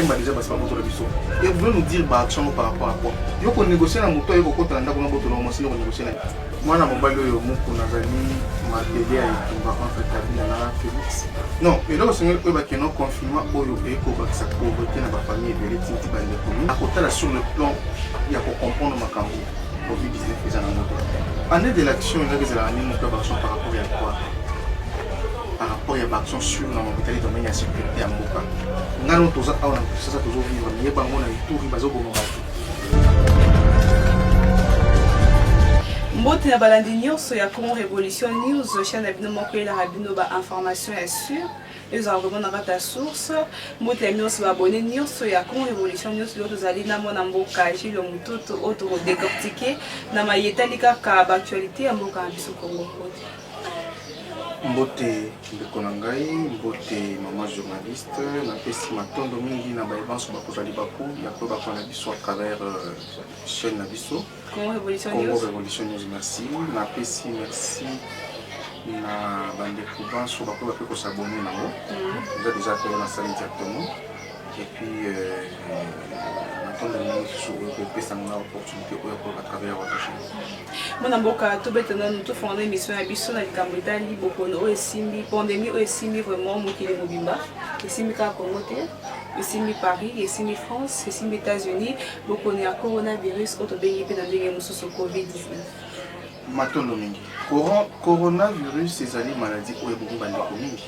m'a déjà passé par contre le biseau. Et vous voulez nous dire bah action par rapport à quoi? Il faut négocier la moto et vous comptez dans la moto normalement sinon négocier. Moi na mobile yo moko nazali ma bébé a etumba en fait la na Félix. Non, et là aussi on va que non confinement oyo e ko ba sa pauvreté na ba famille de l'étiti ba les communes. À côté là sur le plan il y a pour comprendre makambo COVID-19 les en moto. Année de l'action il y a des années mon action par rapport à quoi? Par rapport à l'action sur l'hôpital de domaine à sécurité à Moka. Nous avons tous ça toujours vivre, mais pas on a tout ribazo bon Mbote na balandi nyonso ya Congo Révolution News chaîne abino moko la rabino ba information est sûre ils ont vraiment na source mbote ya nyonso ba abonné nyonso ya Congo Révolution News lo tozali na mona mboka jilo mutoto auto décortiquer na mayetali kaka ba actualité ya mboka biso Congo. Mbote Bekonangai, Mbote maman journaliste, na pesi matondo mingi na baevanso bakozali bako ya ko bakona biso à travers chaîne na biso Congo Révolution News merci na pesi merci na bande kubanso bako bako ko s'abonner nango déjà fait na salle directement et puis matondo mingi sur le pesa na opportunité pour à travers votre chaîne. Mon amboka tout bêtement nous tout fondé mission à biso na likambo etali bokono o esimbi pandémie o esimbi vraiment mokili mobimba esimbi ka Congo te esimbi Paris esimbi France esimbi États-Unis bokono ya coronavirus auto bengi pe na ndenge mosusu COVID-19 matondo mingi coronavirus ezali maladie oyo beaucoup bandeko mingi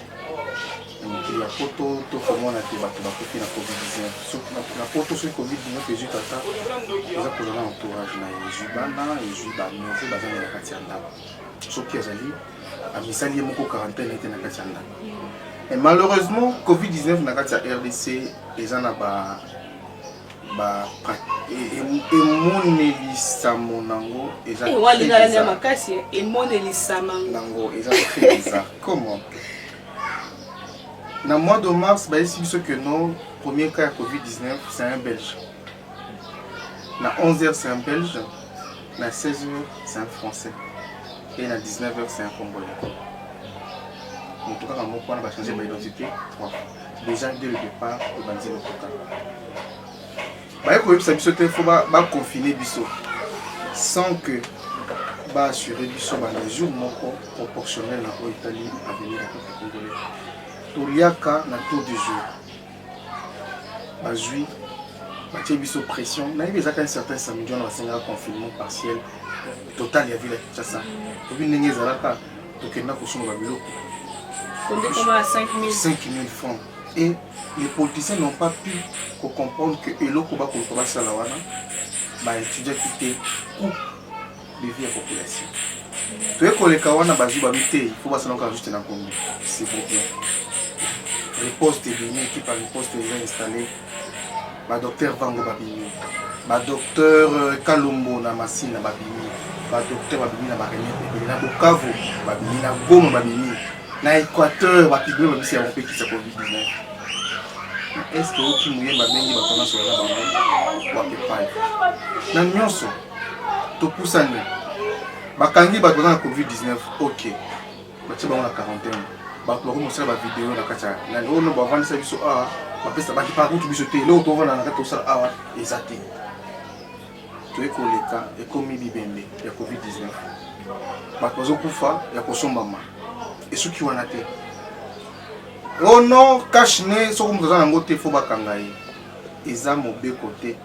il y a photo tout comment on a fait bato bakofi na COVID-19 na photo sur COVID-19 ezwi tata eza kozala entourage na ezwi bana ezwi bameze bazali na kati ya ndako soki ezali amisali ye moko quarantaine ete na kati ya ndako et malheureusement COVID-19 na kati ya RDC eza na emonelisamo nango eza nango eza très bizarre comment. Dans le mois de mars, ce que non, premier cas de Covid-19, c'est un Belge. Dans 11h, c'est un Belge. Dans 16h, c'est un Français. Et dans 19h, c'est un Congolais. En tout cas, on va changer d'identité. Déjà, dès le départ, on va dire le cas. Il faut confiner Bisso sans que assurer Bisso les jours proportionnels en Italie à venir à Congolais. Toliaka na taux de jour. Bazui, batie biso pression. Na yeba ezaka un certain samedi on va senga confinement partiel total ya ville Kinshasa. Obi ndenge ezalaka tokenda kosonga biloko. Combien à 5000 francs. Et les politiciens n'ont pas pu comprendre que eloko ba ko ba sala wana ba étudier quitter ou de vie à population. Tout est collé kawana bazui ba mité, il faut pas s'en juste na Congo. C'est bon bien. Les postes éliminés qui par les postes déjà installés, le docteur Vango Babini, le docteur Kalombo na Massine Babini, le docteur Babini na Barémé, na Bukavu Babini, na Goma Babini, na Équateur Babini, Babini c'est un pays qui s'est COVID-19. Est-ce que vous qui mouillez Babini Babini sur la Babini ou à peu près? Na nyonso, to poussane, Bakangi Babini na COVID-19, ok, Bachi Babini na quarantaine. Bah pour montrer la vidéo na kacha na ono ba vendre ça biso ah ba pesa ba pas tout biso te lo to vendre na kato ça ah exactement to e koleka e komi bibembe ya COVID-19 ba kozo kufa ya kosombama et ceux qui wana te oh non cache ne so comme dans ngo te fo ba kangai eza mobe côté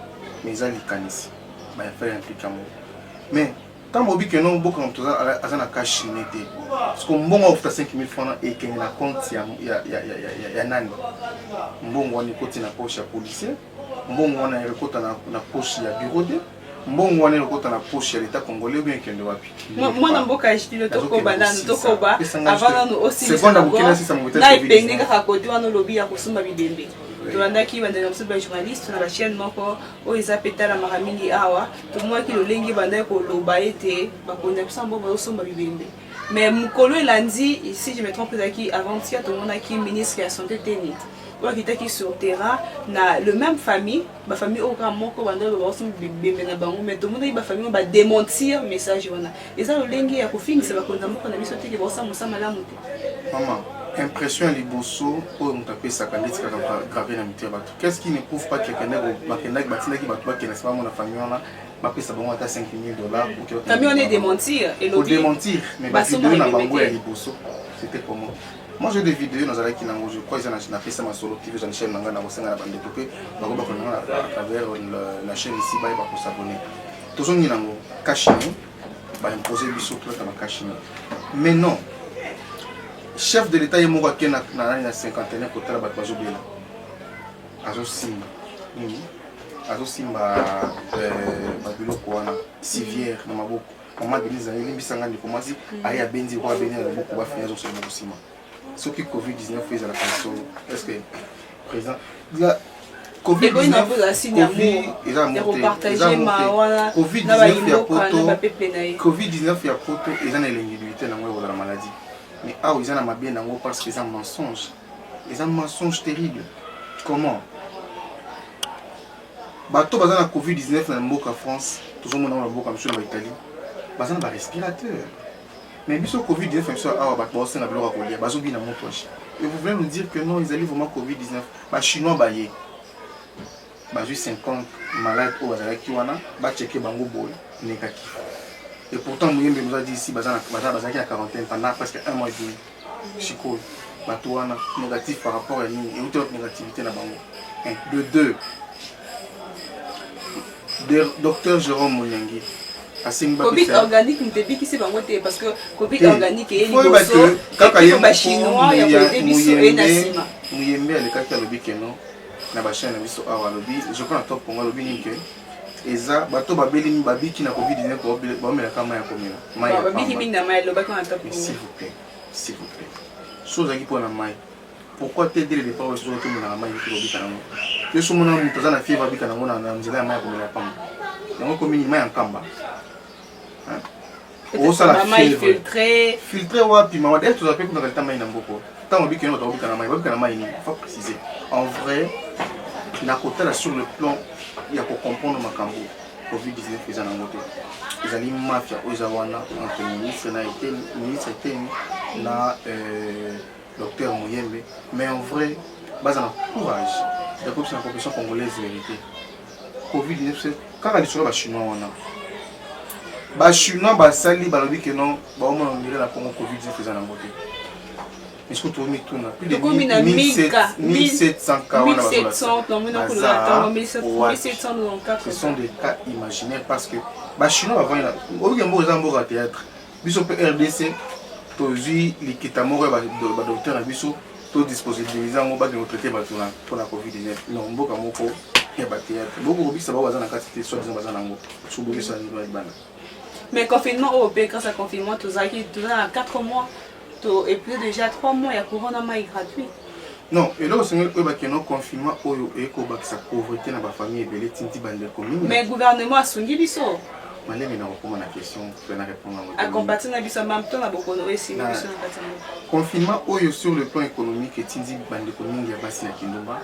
mais eza likanisi ba faire un truc amour mais tant que non beaucoup comme ça à cash n'était parce que bon on offre 5000 francs et qu'il na compte ya nani bon on est côté na poche ya policier bon on est côté na poche ya bureau de bon on est côté na poche ya l'état congolais bien qu'il ne va plus moi na mboka jitilo toko banana toko ba avant nous aussi c'est bon d'abouquer si ça me na ipenge ka kodi wana lobi ya kusumba bidembe tolandaki banda na ba journaliste na ba chaîne moko o eza petala makamili awa to moi ki lolengi banda ko loba ete ba konda bisambo ba osomba bibembe mais mukolo elandi ici je me trompe zaki avant-hier to monaki ministre de la santé tenit ou qui était sur terrain na le même famille ba famille au grand moko banda ba osomba bibembe na bango mais to monaki ba famille ba démentir message wana eza lolengi ya ko finisa ba konda moko na biso te ke ba osamba malamu te maman impression ya liboso oyo moto apesaka ndeti kaka grave na mito ya bato. Qu'est-ce qui ne prouve pas que bakendaki batindaki bato bakenda nsima mona famille wana bapesa bango ata 5 000 $. Famille on est démentir et pour démentir, mais la vidéo na bango ya liboso c'était comment. Moi j'ai des vidéos dans la kinango, je crois qu'ils ont fait ça ma solo TV, j'ai chaîne nanga na bosenga na bande coupé, bango ba konanga à travers la chaîne ici ba ko s'abonner. Toujours ninango kashini ba imposer biso tout na kashini. Mais non. Chef de l'État est mort à la cinquantaine côté la bateau bien. Azo Simba. Azo Simba Babilo Kouana, Sivière, dans ma boucle. Maman Denise a eu bisanga de commencer à y a Benzi ou à venir le beaucoup va finir sur le ciment. Ce qui Covid-19 fait à la personne. Est-ce que président la Covid-19 il a monté. Covid-19 il a poto. Covid-19 il a poto et dans l'individualité dans la maladie. Mais ah, ils en ont bien parce qu'ils ont un mensonge. Ils ont un mensonge terrible. Comment? Bateau basé la Covid-19 dans le mot en France, toujours mon nom le mot comme sur l'Italie. Basé dans le respirateur. Mais bien sûr Covid-19 c'est ça ah bateau c'est la bloc à coller. Basé bien dans mon poche. Et vous voulez nous dire que non ils allaient vraiment Covid-19. Bah chinois baillé. Bah juste 50 malades au bazar qui wana, bah checker bango boy négatif. Et pourtant, Mouyembe nous a dit ici, Bazan qui a quarantaine pendant presque un mois et demi. Chico, Batouana, négatif par rapport à nous. Et où est notre négativité là-bas? De deux, docteur Jérôme Mouniangui. Covid organique, nous t'ai qui c'est pas parce que Covid organique est une chinois, il y a des bisous et Nassima. Mouyembe, le cas qui a le bic non, na ba chaîne biso awa lobby, je prends un top pour moi lobby ninke. Eza bato babeli babiki na Covid-19 ba mela kama ya komela. Mai. Babiki minda mai lo ba ko na top. S'il vous plaît. S'il vous plaît. Chose qui pour na mai. Pourquoi t'aider les départs sur tout na mai qui lobby kana ngo. Que so mona muto za na fièvre babika na ngona na nzela ya mai komela pamba. Yango komini mai en kamba. Hein? O ça la fièvre. Filtré wapi mama d'ailleurs tu appelles pour na mai na mboko. Tant babiki no babika na mai, babika na mai ni. Faut préciser. En vrai, na côté là sur le plan il y a pour comprendre ma cambo Covid-19 faisant en moto. Ils allaient mafia aux awana entre ministre na docteur Mouyembe. Mais en vrai, base en courage. La population congolaise vérité. Covid-19 c'est quand on dit sur les chinois on a. Ba chinois ba sali ba lobi que non, ba au moins on dirait la Covid-19 faisant en moto. Est-ce que tu as mis tout là? Plus de 1700 cas. 1700, non, mais non, 1700, ce sont des cas imaginaires parce que les Chinois avant, il y a un théâtre. Biso RDC, tu as vu l'équitamore de docteur à Biso, tu as disposé de les gens qui ont traité pour la Covid-19. Non, il y a un théâtre. Beaucoup de gens qui ont été soit disant mais confinement européen, grâce à confinement, tu as 4 mois. Et plus déjà 3 mois, il y a corona gratuit. Non, et là, c'est un confinement et sa pauvreté dans la famille et les tinti bande commune. Mais le gouvernement a soigné biso. Malé mais on répond à la question, je vais répondre à compatir na biso même temps na beaucoup de récits confinement sur le plan économique et tinti bande commune ya basi na Kindumba,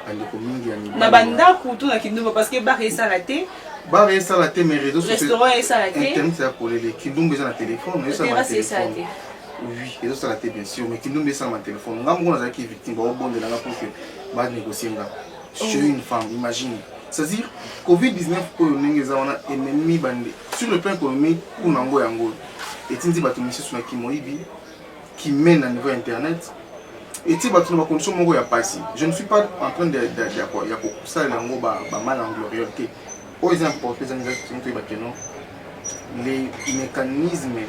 bande commune ya ni. Na banda kutu na Kindumba parce que bar esa la té. Bar esa la té mais réseaux sociaux. Restaurant esa la té. Internet ça pour les Kindumba na téléphone, ça ma téléphone. Oui, et ça la tête bien sûr, mais qui nous met ça mon téléphone. Nous avons qui victime, bon de la pour que va négocier là. Je suis une femme, imagine. C'est-à-dire Covid-19 pour nous on a ennemi bandé. Sur le plan économique pour Nango Yango. Et tu dis bah tu me sur Kimoibi qui mène à niveau internet. Et tu vas tu ma condition mon ya passé. Je ne suis pas en train de quoi, il y a pour ça Nango ba mal en glorieux. Aux imports les organisations qui non. Les mécanismes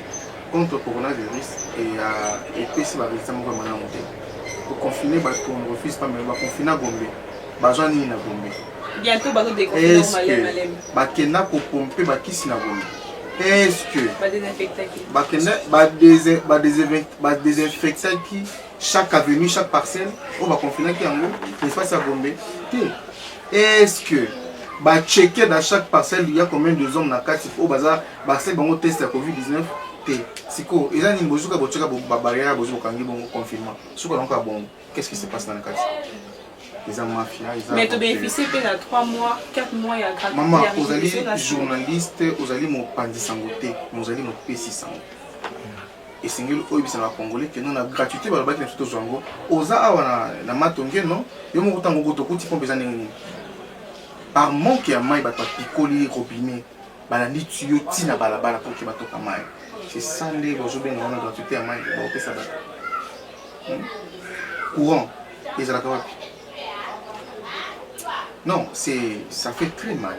contre le coronavirus et puis si va rester mon vraiment monter pour confiner on refuse pas mais va confiner à Gombe besoin ni na Gombe bientôt bateau déconfiné malem ba kena ko pomper ba kisi na Gombe est-ce que ba désinfecter qui ba kena ba désinfecter qui chaque avenue chaque parcelle on va confiner qui en l'espace à Gombe est-ce que ba checker dans chaque parcelle il y a combien de zones na carte au bazar ba c'est bon test à Covid-19 Siko, ils ont une bozuka botuka barrière bozuka kangi bon confinement. Siko donc bon, qu'est-ce qui se passe dans le quartier? Ils ont mafia, ils ont. Mais tu bénéficies pendant 3 mois, 4 mois il y a gratuit. Maman, vous allez journaliste, vous allez mon pandi sangoté, vous allez mon PC sangoté. et single oyebisa na congolais que non na gratuité ba ba ki to zongo oza awa na matonge non yo mo kutango goto kuti pompe za nini par manque ya mai ba pikoli robinet balandi tuyau tina balabala pour que batoka mai c'est ça les bozobenga na gratuité ya mai ba opesa ba courant les alaka. Non, ça fait très mal.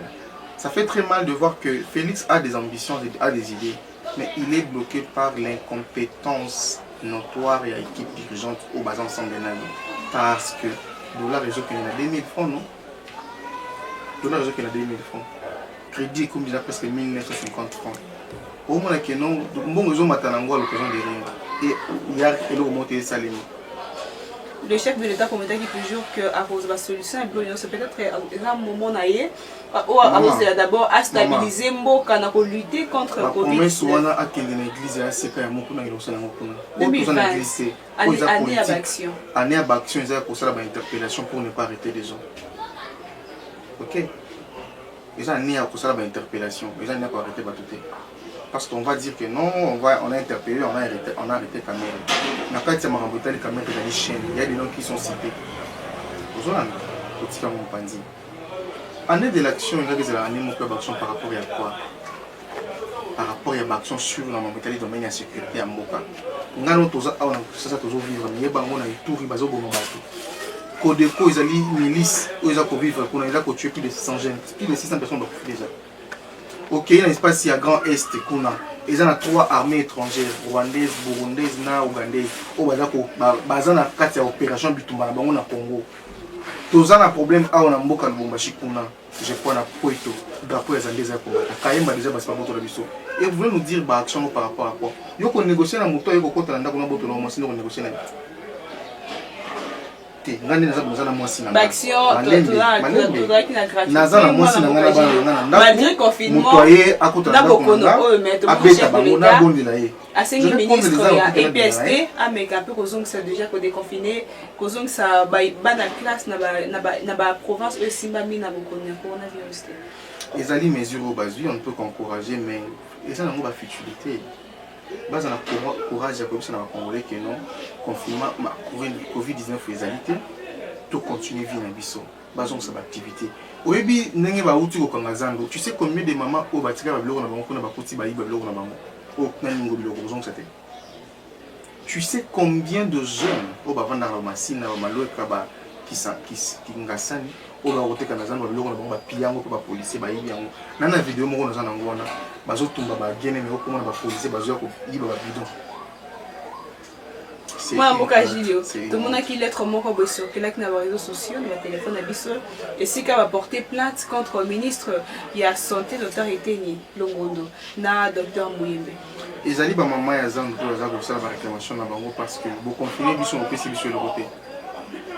Ça fait très mal de voir que Félix a des ambitions, a des idées, mais il est bloqué par l'incompétence notoire et l'équipe dirigeante au bas ensemble de l'année. Parce que dollar réseau qu'il y a 2000 francs, non? Dollar réseau qu'il y a 2000 francs. Crédit comme déjà presque 1950 francs. Au moins, il y a un bon réseau matanango à l'occasion de rien. Et il y a le remonté salé. Le chef de l'État commentait toujours qu'à cause de la solution, c'est peut-être un moment naïe où d'abord à stabiliser Mboka pour lutter contre le Covid. Mais souvent à l'église, c'est quand même année à l'action. Année à l'action, ils ont pour ça l'interpellation pour ne pas arrêter les gens. Ok. Ils ont année à ça l'interpellation. Ils ont année à arrêter tout. Parce qu'on va dire que non, on a interpellé, on a arrêté Kamere. Mais quand il y a les caméras dans les chaînes, il y a des noms qui sont cités. Année de l'action, il y a des années d'action par rapport à quoi? Par rapport à l'action sur la mobilité domaine de la sécurité à Mboka. On a notre ça toujours vivre, mais il y a des tours qui sont bon Codeco, ils ont des milices, ils ont vivre, ils ont tué plus de 600 jeunes, plus de 600 personnes déjà. Ok, il y a un espace à Grand Est, ils ont 3 armées étrangères, rwandaises, burundaises, ougandaises, qui ont une opération Bitumba dans le Congo. Tous un problème à Mboka Lubumbashi, je crois, na Poito, drapeau des Andes, déjà, et vous voulez nous dire action par rapport à quoi? Vous pouvez négocier dans le moto, vous pouvez négocier dans malgré le confinement, le ministre EPST a déjà déconfiné, classe na province coronavirus. Les alliés mesures au bas, on ne peut qu'encourager, mais ils ont une futilité. Bas on a courage à comme ça dans le Congolais que non confinement Covid-19 les alités tout continue vivre dans biso bas on sa activité oyebi ndenge ba uti ko kangazando tu sais combien de mamans au batika ba biloko na bango na ba kuti ba yiba biloko na bango o na ningo biloko zongo c'était tu sais combien de jeunes au ba vanda na machine na ba loka ba qui ngasani au ba oteka na zando ba biloko na bango ba piyango ko ba policier ba yibi yango na na vidéo moko na zana ngona bazo tumba ba gene mais ko mona ba policier bazo ko yiba ba bidon. Moi, Mboka Gilio, tout le monde a qui lettre moko bosso, que là qui n'a pas réseaux sociaux, le téléphone à biso, et si qu'elle va porter plainte contre le ministre, il y a santé, docteur Eteni Longondo, na docteur Mouyembe. Les alliés ba maman ya zango pour za ko sala ba réclamation na bango parce que beaucoup confiné biso au PC biso le côté.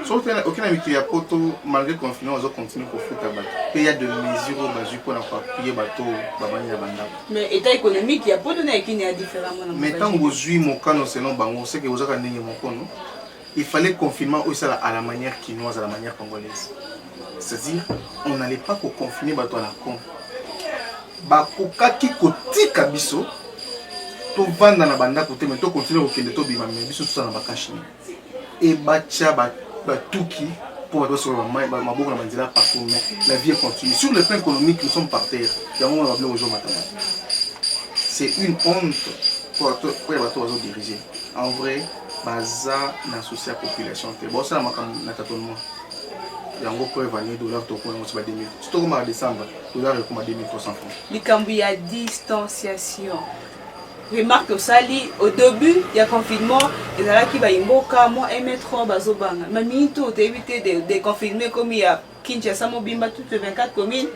Sauf que aucun ami qui a poto malgré le confinement on continue pour foutre à battre. Il y a de mesures basiques pour appuyer bateau babani la banda. Mais état économique il y a pas donné qui n'est différemment. Mais tant que vous jouez mon canon selon bango c'est que vous avez gagné mon canon. Il fallait confinement aussi à la manière quinoise à la manière congolaise. C'est-à-dire on n'allait pas qu'au confiner bateau à la con. Bakoka qui kotika biso to vendre na banda côté mais to continuer au kende to bima mais biso ça na bakashi. Et bacha Tuki pour être sur ma partout, mais la vie continue. Sur le plan économique, nous sommes par terre. C'est une honte pour les diriger. En vrai, baza na souci la population. Bon, ça na tâtonnement. Il y a encore preuve année dollar to ko ngotba 2000. Surtout au décembre, dollar est comme 2300 francs. Likambi à distanciation. Remarque au Sali, au début, il y a confinement, et là qui va y mboka, moi, M3, bazobanga. Ma minute, tu évité de confiner comme il y a Kinshasa, Mobimba, toutes les 24 communes.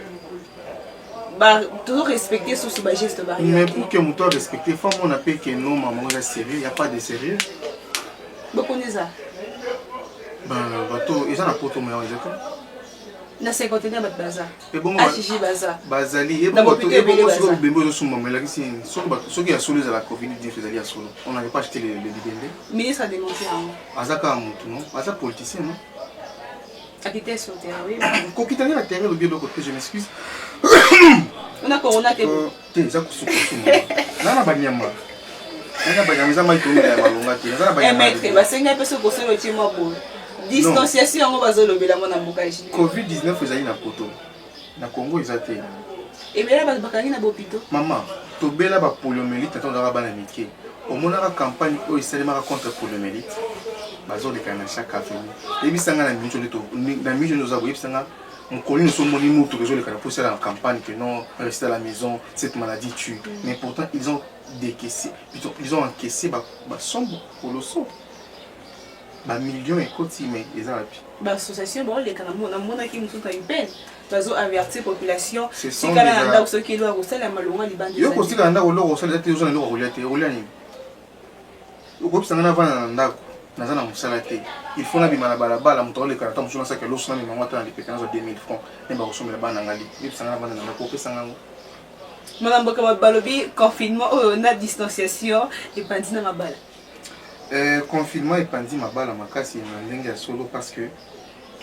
Bah, toujours respecter ce geste barrière. Mais pour que mon toit respecte, il faut qu'on appelle que non, maman, est sérieux, il n'y a pas de sérieux. Beaucoup de ça. Ben, bateau, ils ont un poteau, mais on est d'accord. Na 51 bat baza. Et bon, Chichi baza. Bazali, et bon, et bon, ce que Bembo de Souma, mais là, ce qui a solo à la Covid-19, ils à solo. On n'avait pas acheté les libellés. Le ministre a dénoncé un. Azaka Moutou, non? Azaka politicien, non? Habité sur le terrain, oui. Quand il y a un terrain, le bien de côté, je m'excuse. On a corona, t'es bon. T'es Zako Soukousouma. Là, la Banyama. Nana banyamiza mai tonga ya malonga te. Nana banyamiza. Maître, basenga pe so kosolo ti mo bo. Distanciation yango bazolobela mona mboka ji. COVID-19 ezali na poto. Na Congo eza te. Ebela bakangi na bopito. Maman, tobela ba poliomyélite tant dans bana mike. Au monara campagne o esalemaka contre poliomyélite. Bazoleka na chaque avenue. Ebisanga na minjo neto na minjo nous avons ebisanga on connaît son moni mutu que les pour la campagne que non rester à la maison cette maladie tue. Mais pourtant ils ont décaissé ils ont encaissé ba sombre colossaux. Ba millions et côté mais les arabes. Ba association bon les kanamo na mona ki musu ta impene. Bazo avertir population si kana nda ko ki doit kosala malonga libandi. Yo ko sika nda ko lo ko sala te zo na lo ko liate o liani. O ko pisanga na vana ndako. Nazana musala te. Il faut na bimana balabala muto le karata musuna sa ke lo sona mi ngata na lipekana zo 2000 francs. Nemba ko somela bana ngali. Ni pisanga na vana na ko pesanga ngo. Madame Bokama balobi confinement na distanciation et pandina mabala. Confinement et pandi mabala makasi na ndenge ya solo parce que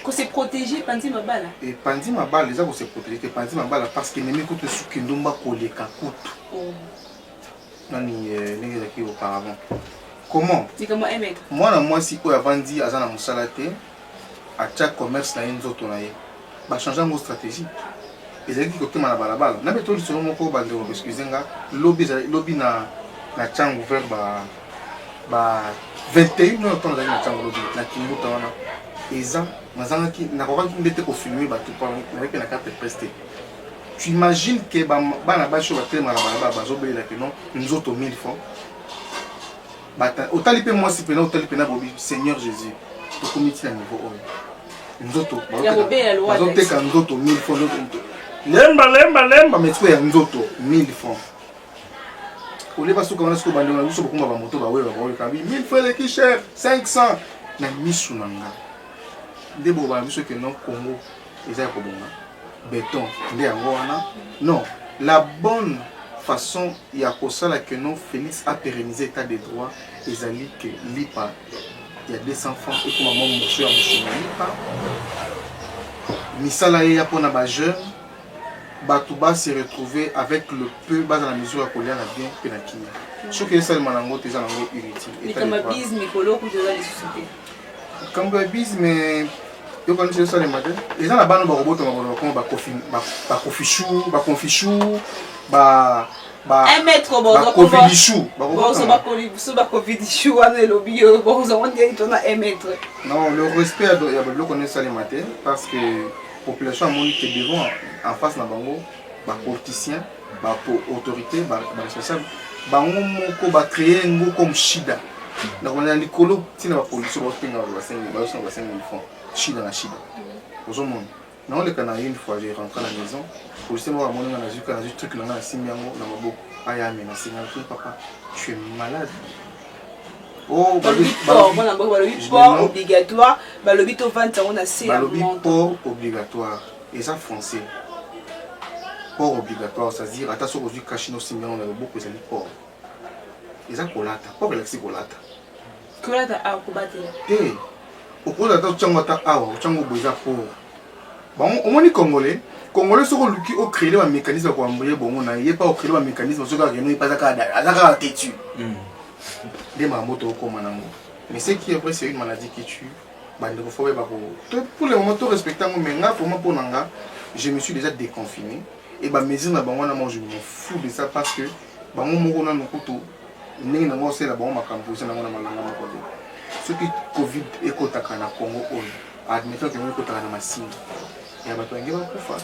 ko se protéger pandi mabala. Et pandi mabala les a ko se protéger pandi mabala parce que nemi ko te sukindumba ko leka kutu. Nani ndenge ya ki auparavant. Comment? Moi, si on a vendu à Zana Moussalate, à chaque commerce, il y a une autre changer nos stratégies. Et c'est qui côté ma balabala. N'a pas tout le selon mon corps, excusez-moi, lobby na chang ouvert 21 heures temps na chang lobby na kingo tawana. Et ça, mazanga qui n'a pas qui n'était pas filmé tout par avec la carte prestée. Tu imagines que bana bacho va tellement la balabala bazobé la que non nous autres 1000 francs. Autant les moi si pena autant les pena bobi Seigneur Jésus pour commettre à niveau nous autres quand nous autres 1000 francs lemba mais tu es nous autres 1000 francs au lieu parce que on a ce que bande on a beaucoup ba moto ba ouais ba ouais kabi 1000 francs les qui cher 500 na misu nanga ndebo ba misu que non Congo eza ko bonga béton ndé yango wana non la bonne façon il y a pour ça que non Félix a pérennisé l'état de droit et zali que l'IPA il y a 200 francs et comme maman monsieur a monsieur l'IPA misala ya pour na ba jeune batuba se retrouver avec le peu bas dans la mesure à coller na bien penakini ce que ça manango teza nango inutile et comme biz mikolo ku de la société comme biz mais yo quand c'est ça les matins ils ont la bande ba robot ba coffee chou ba confichou ba un mètre ba covidichou ba covidichou wana lobby bozo on dit on a un mètre. Non, le respect il y a beaucoup connaît ça les matins parce que population a monté devant en face na bango ba politicien ba autorité ba responsable bango moko ba créer ngo comme shida na on a likolo tina ba police ba tenga ba 5000 francs shida na shida ozo mon non le canard une fois j'ai rentré à la maison policier m'a monné na zuka na truc na simiango na maboko aya mais na singa papa tu es malade. Oh port obligatoire balobi to vente on a c'est port obligatoire et ça français port obligatoire ça veut dire attention aux cachino simiango na maboko c'est le port et ça kolata port relaxé kolata a kubate eh au cours de ta changota awa chango boza port bon au moins congolais soko luki au créer un mécanisme pour embrouiller bon na yé pas au créer un mécanisme soko que pas ça têtu des mamoto comme nango mais c'est qui après c'est une maladie qui tue bande ko faut ba pour le moment tout respectant mais nga pour moi pour nanga je me suis déjà déconfiné et ba mesure na bango na moi je me fous de ça parce que bango moko na nokuto ndenge na moi c'est la bango makambo c'est na ngona malanga moko ce qui covid et kotaka na Congo admettons que nous kotaka na masine ya bato ngeba kufa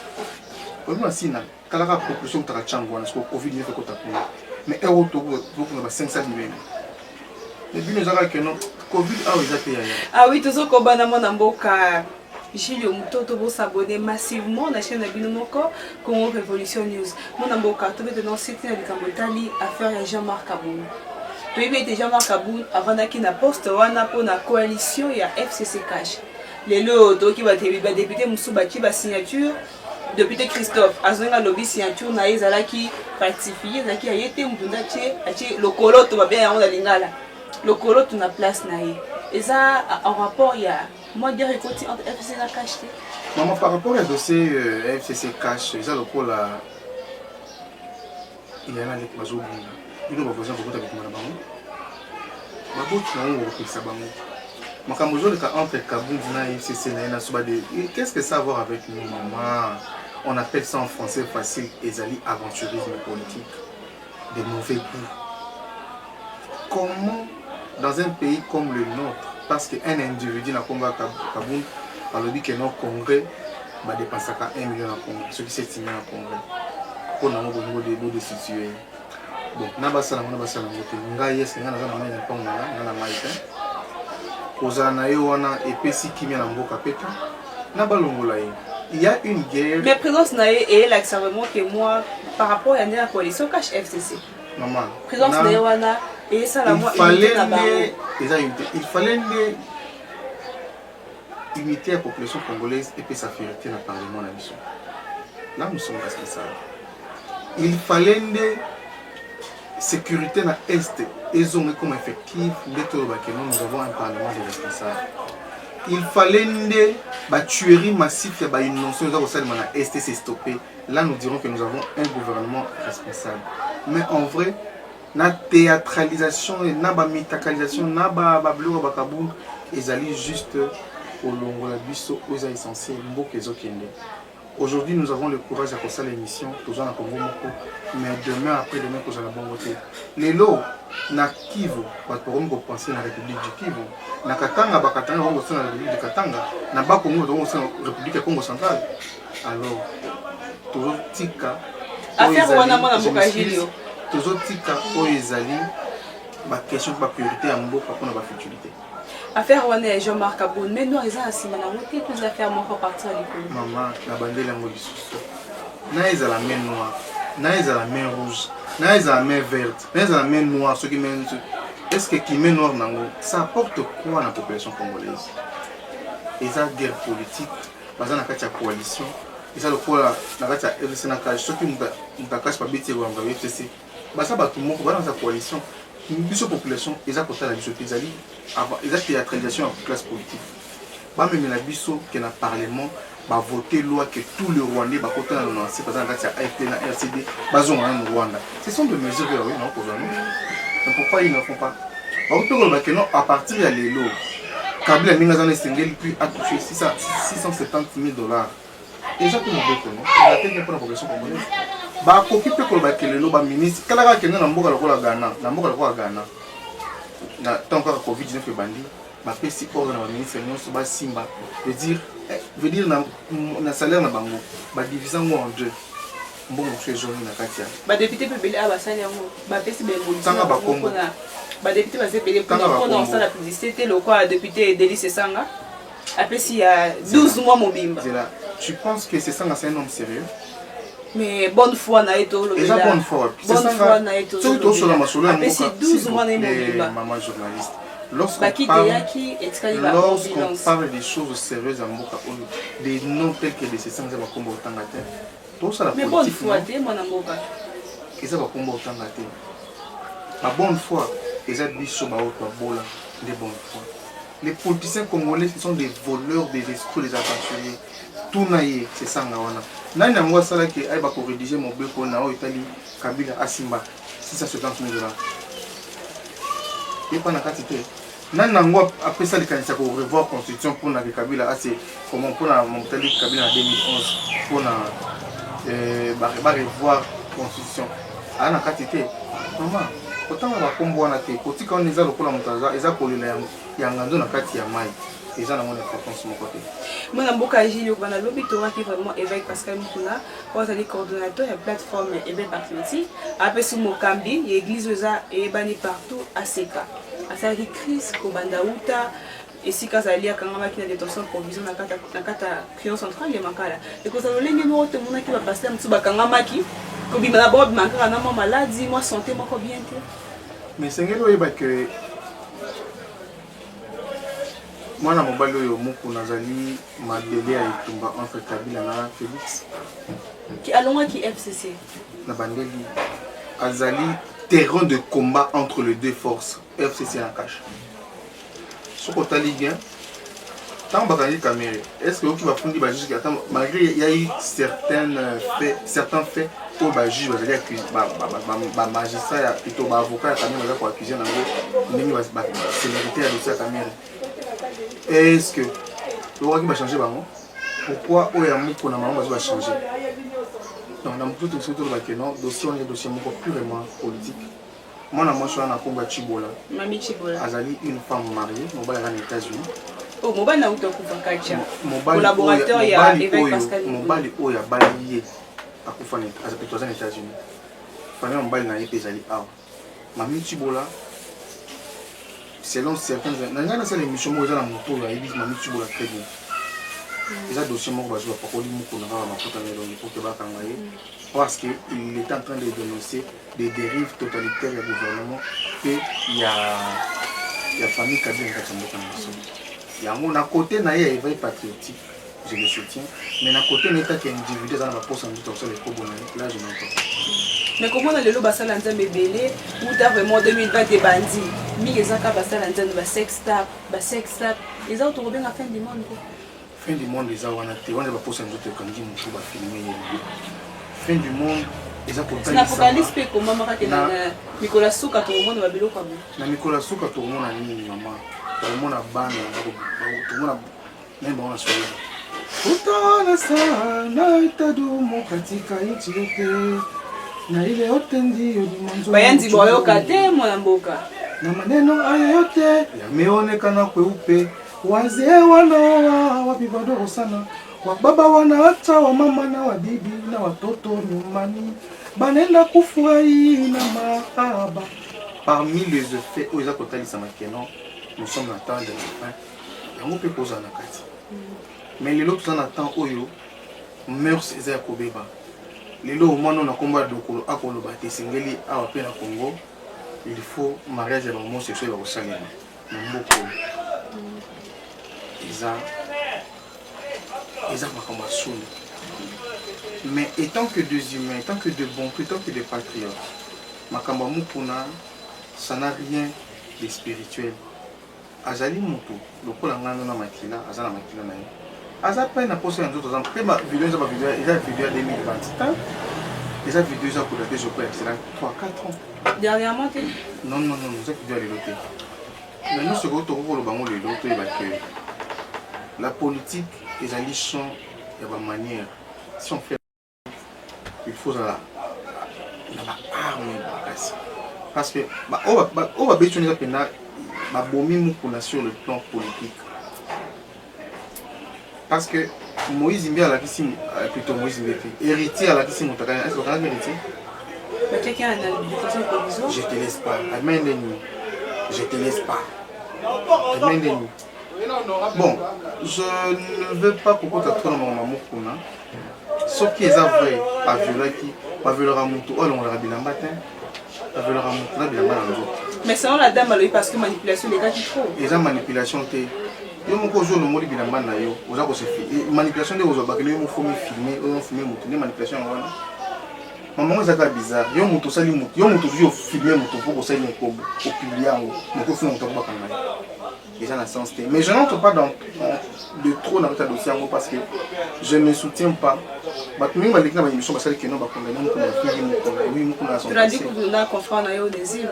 on a sina kala ka proposition ta chango na ce covid ne fait kotaka mais euro to ba 500 millions mais bien nous avons que non covid a déjà payé ah oui toujours ko bana mona mboka Gilles Mutoto bo s'abonner massivement na chaîne Bino Moko Congo Révolution News mona mboka to bete dans site na likambotali affaire ya Jean-Marc Aboun to yebe Jean-Marc Aboun avant na poste wana pour la coalition ya FCC Cash lelo to ki ba député Moussouba ki ba signature député Christophe azonga lobby signature na ezala ki ratifié na ki ayete mutunda che lokolo to ba bien on a lingala lokolo to na place na ye eza en rapport ya moi dire écoute entre FCC na Cash maman par rapport au dossier FCC Cash eza lokola il y a là les bazo bino ba voisin beaucoup avec moi bango entre Kabound et FCC, qu'est-ce que ça a à voir avec nous, maman? On appelle ça en français facile, ezali aventurisme politique, de mauvais goût. Comment, dans un pays comme le nôtre, parce qu'un individu n'a pas Kabound, alors dit que notre congrès va dépenser 1 million à congrès, ce qui s'est estimé à congrès. Pour nous, au niveau de situer. Bon, nabasa na ngote ngai est-ce que ngana na mai na ponga na maïta kozana yo wana epesi kimia na mboka peta na balongola ye. Il y a une guerre. Mais présence nae et là ça vraiment que moi par rapport à la coalition cache FCC. Maman. Présence nae wana et ça la moi il fallait imiter la population congolaise et puis sa fierté dans le parlement la mission. Là nous sommes responsables. Il fallait sécurité dans l'Est et zone comme effectif, nous avons un parlement de responsables. Il fallait une tuerie massive, une notion de l'Est s'est stoppée. Là, nous dirons que nous avons un gouvernement responsable. Mais en vrai, la théâtralisation et la métacalisation, la bleu bakabou, ils allaient juste au long de la biseau, aux essentiels, beaucoup de aujourd'hui, nous avons le courage de faire l'émission, toujours en Congo, mais demain, après-demain, nous allons bon voter. Les lots, na Kivu, nous penser à la République du Kivu, na Katanga, Bakatanga, on va la République du Katanga, na Bakongo, on va la République du Congo central. Alors, toujours tika. Affaire wana mona mboka Gilio. Toujours tika, oezali, ma question de priorité à mboka pour notre futurité. Affaire wana Jean-Marc Kabound, mais nous avons assis maintenant monter plus affaires mon partir à l'école. Maman, la bandelle en lisusu. Na eza la main noire, na eza la main rouge, na eza la main verte, na eza la main noire, ce qui mène. Est-ce que qui main noire nango, ça apporte quoi à la population congolaise? Et ça guerre politique, basée na kati ya coalition, et ça le quoi na kati ya RDC na kage, ceux qui nous cache pas bêtiser ou envoyer FCC. Basa ba tout le monde va dans sa coalition. Une population, ils ont côté la biso, ils ont théâtralisation en classe politique. Bah même la biso qui est dans le parlement, bah voter loi que tous les Rwandais, bah côté dans le lancé, par exemple la AFP, la RCD, bah ils ont un Rwanda. Ce sont des mesures oui non pour nous. Mais pourquoi ils ne font pas? Bah on peut dire que non à partir de l'élo, Kabila Mingazan est single puis a touché 670 000 $. Déjà que nous devons, il a été pour la population congolaise. Ba koki pe ko ba kelelo ba ministre kala ka kenga na mboka lokola Ghana na mboka lokola Ghana na tant que Covid-19 bandi ba pesi ordre na ministre nyonso ba simba veut dire na salaire na bango ba diviser ngo en deux mbongo chez journée na katia ba député pe belé ba sali yango ba pesi be évolution tanga ba kombo ba député ba zepelé pour on ça la publicité le quoi député Délice Sanga après s'il y a 12 mois mobimba. Tu penses que c'est ça c'est un homme sérieux? Mais bonne foi na eto le déjà bonne foi na eto tout tout sur la masolo après c'est 12 mois na mobimba maman journaliste lorsqu'on parle des choses sérieuses en mboka des noms tels que des sessions za bakombo otanga te tout ça la politique mais bonne foi te mona mboka eza bakombo otanga te la bonne foi eza biso ba autre bola de bonne foi. Les politiciens congolais ce sont des voleurs, des escrocs, des aventuriers. Tout naïe, c'est ça ngawana. Nani ngwa sala ki ay ba ko rédiger mon beko na o Italie Kabila Asimba 670 000 $. Et pas na quantité. Nani ngwa après ça les kanisa ko revoir constitution pour na Kabila assez comment pour na mon Italie Kabila en 2011 pour na ba revoir constitution. Ana quantité. Maman, autant ba kombo wana te kotika on eza lokola mutaza eza kolela ya ngando na kati ya mai. Et ça, mon importance mon côté. Moi, dans beaucoup de gens, on a lobby qui vraiment éveille Pascal Mukuna, on a des coordonnateurs et plateforme éveil patriotique. Après sous Mokambi, l'église est bannie partout à Seka. À ça, il crise Kobandaouta. Et si quand ça lie à Kangama qui a des tensions provision dans la carte client central, il est manqué là. Et quand ça le numéro de mon qui va passer un petit peu Kangama qui, comme il m'a d'abord manqué à ma maladie, moi santé, moi bien. Mais c'est que moi na mobali oyo moko nazali madele ya etumba entre Kabila na Félix qui alonga qui FCC na bandeli azali terrain de combat entre les deux forces FCC en cache soko tali bien tant bakani caméra est-ce que qui va fonder ba jusqu'à temps malgré il y a eu certains faits pour le juge, vous allez accuser, magistrat, plutôt avocat, la caméra pour accuser la célébrité à dossier à caméra. Est-ce que le roi qui va changer, pourquoi on va changer? Donc, dans tout le dossier, on est dossier purement politique. Moi, je suis en Congo Chibola. Mami Chibola. Azali une femme mariée, je suis aux États-Unis. Oh, je suis collaborateur, il y a l'évêque Pascal. Je suis balayé à Koufanet, aux États-Unis. Je suis balayé à Mami Chibola, selon certains. Dans cette émission, je suis en moto, Mami Chibola très bien. Les dossiers parce qu'il est en train de dénoncer des dérives totalitaires du gouvernement et il y a la famille Kabila il y a mon à côté il éveil patriotique, je le soutiens, mais à côté il y a un individu dans la poste en disant les problèmes là je n'entends. Mais comment on a le lot basal en termes belé ou t'as vraiment 2020 des bandits, mais les gens qui basal en termes de sex tap, les autres ont bien la fin du monde. Fin du monde, les gens on va poser un autre candidat pour filmer. Fin du monde, les gens c'est l'apocalypse comment Nicolas Souka tout le monde va bilo comme na Nicolas Souka tout le monde a mis maman, tout le monde a ban, tout le monde a même on a choisi. Utana sana itadumu katika nchi yote na ile yote ndio mwanzo. Bayanzi boyo kate mwana mboka. Na maneno haya yote yameonekana kweupe. Wazee wanaoa wapi wadogo sana, wababa wanaacha wamama na wabibi na watoto nyumbani, banenda kufurahi na mahaba. Parmi les effets où ils ont contalisé maintenant, nous sommes dans le temps de la fin. Il y a un peu de choses à la carte. Mais les autres en attendent oyo mœurs et à Kobeba. Les lots au moins on a combat de Kolo à Kolo Bate Singeli à Wapena Congo. Il faut mariage et homosexuel au Salima. Mais étant que deux humains, étant que de bons, étant que des patriotes, Makamba Mukuna, ça n'a rien de spirituel. Azali Mutu, le pôle en Gana Makila, Azala Makila Naï. Azala pas une posture en d'autres ans. Puis ma vidéo, il a une vidéo 2020. Les vidéos, ils ont coulé, je peux excellent 3-4 ans. Dernièrement, non, cette vidéo, elle est lotée. Mais nous, ce que nous avons la politique, les alliés il y a une manière. Si on fait, il faut la arme. Parce que, on va baisser sur le plan politique. Parce que Moïse Imbi a la question, plutôt Moïse Imbi, héritier à la question, est-ce que vous avez héritier? Quelqu'un a une éducation provisoire? Je te laisse pas. Je te laisse pas. Bon, je ne veux pas que tu aies trop de maman. Ce qui est vrai, pas violer à Moutou, on l'aura bien matin. Mais selon la dame, elle parce que manipulation, les gars qui font. Et la manipulation, yo moko zo no moli bilamba na yo oza ko se manipulation de ozo bakele yo mo filmer mutu ne manipulation wana maman ezaka bizarre yo mutu sali mutu yo mutu yo filmer mutu pour ko sali ko publier ngo ko funa mutu ba kanai déjà dans sens mais je n'entre pas dans de trop dans le dossier parce que je ne soutiens pas ba tumi ba lekina ba émission ba sali que non ba condamner mutu na filmer mutu oui mutu na son. Tu as dit que vous n'avez confrère na yo Onésime.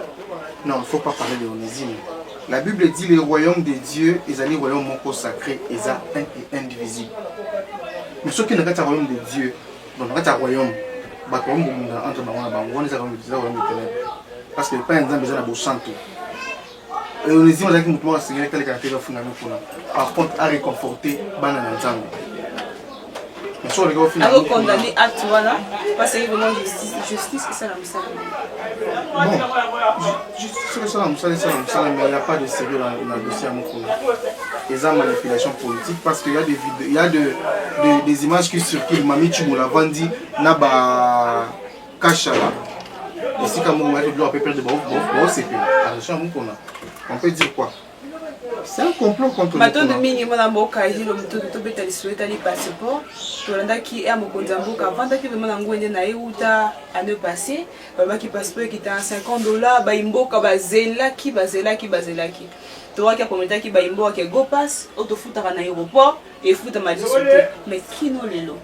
Non, il ne faut pas parler de Onésime. La Bible dit le royaume de Dieu, ils ont le royaume sacré, ils ont un et indivisible. Mais ceux qui n'ont pas le royaume de Dieu, donc ils ont un royaume, entre les royaumes de ténèbres. Parce que les pères ont besoin de beau chanter. Et Onésime, ils ont besoin de se tel caractère par contre, à réconforter les gens. Alors condamner acte voilà, parce que vraiment justice et ça la moussa. Bon, justice ça la moussa, mais il n'y a pas de sérieux dans le dossier à Moukouna. Il y a manipulation politique parce qu'il y a des images qui circulent. Mami Chibola Vandi n'a pas caché là. Et si quand on a peut perdre de c'est plus. On peut dire quoi? C'est un complot contre le de mingi mona mboka ezilo mtoto beta lisueta li passeport tolanda ki ya mokonza mboka vanda ki vraiment ngwende na euta année passée baba ki passeport qui était à $50 ba imboka bazelaki toi qui commenter ki ba imboka ke go pass auto futaka na aéroport et futa ma discuter mais kino lelo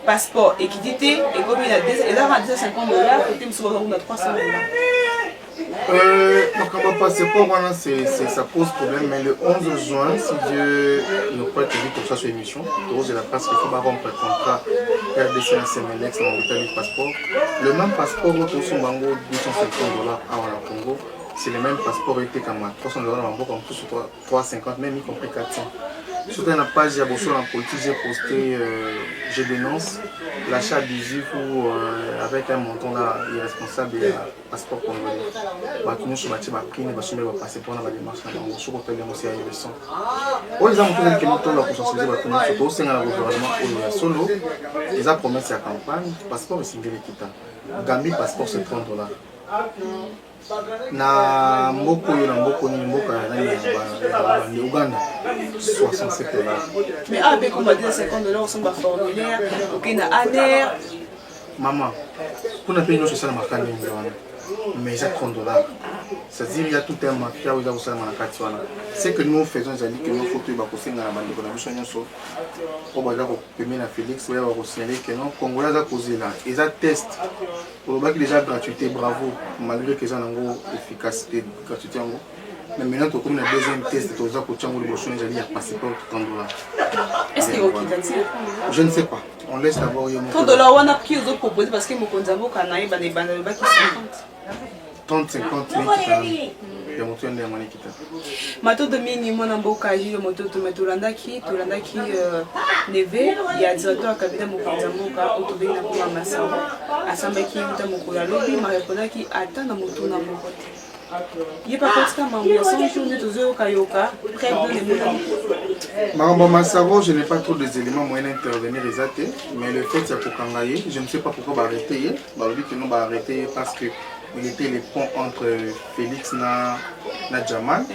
passeport équité et comme il a 250 $, côté monsieur on a 300 $. Donc, passeport, voilà, ça pose problème, mais le 11 juin, si Dieu nous prête vie comme ça sur l'émission, de la place qu'il faut rompre le contrat RDC à CMLX en Italie le passeport. Le même passeport, au Sombango, 250 $ à Congo, c'est le même passeport été comme 300 $ en Congo, en plus 350, même y compris 400. Sur la page de la politique, j'ai posté, je dénonce l'achat du GIF où avec un montant là, irresponsable de passeport congolais. Nous sommes bâtis, nous sommes passés pour la démarche, nous sommes appelés aussi à l'élection. Où ils ont montré que nous sommes là pour sensibiliser les gens, surtout au sein du gouvernement où solo, ils ont promis la campagne, passeport est single équitable. Gambie, passeport c'est 30 $. Na mboko na mboko ni mboka na Uganda 67 $. Mais avec comme 50 $, on s'en va formulaire, ok na ANR. Maman, pour ne payer nos sociales marquantes mais j'ai 30 $. C'est-à-dire il y a tout un mafia où il y a aussi la carte. Ce que nous faisons, c'est que nous faut que nous fassions la bande de connexion. Pour permettre à Félix de signaler que non, Congolais a causé là. Ils ont testé. Pour le bac déjà gratuité, bravo, malgré qu'ils ont une efficacité gratuité en gros. Mais maintenant, comme le deuxième test, tu as passé pour 30 $. Est-ce qu'il y a autre Je ne sais pas. On laisse d'abord. 30 $, on a pris aux autres proposés parce que mon konzabo kanaï bane bane le bac 50. 30-50 000 qui ya moto yande yamani kita. Mato de mini mwana mboka ji moto to metulandaki neve ya directeur ya cabinet mokonza mboka otobe na kwa masamba asambaki muta mokula lobi mareponaki ata na moto na moko te. Il pas parce mambo ya 100 jours de tozo kayoka près de les Marambo Massavo, je n'ai pas trop des éléments moyens d'intervenir les mais le fait c'est pour Kangaye, je ne sais pas pourquoi va arrêter. Bah lui que nous va arrêter parce que il était les ponts entre Félix na Jamal.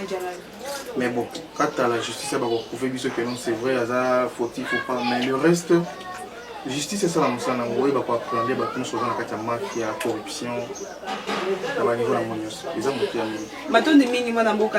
Mais bon, quand la justice va prouver que non c'est vrai, ça fautif ou pas, mais le reste justice c'est ça la motion na ngoi ba kwa prendre ba tout dans la mafia corruption na ba niveau na monios. Ils ont monté Mato de mini mwana mboka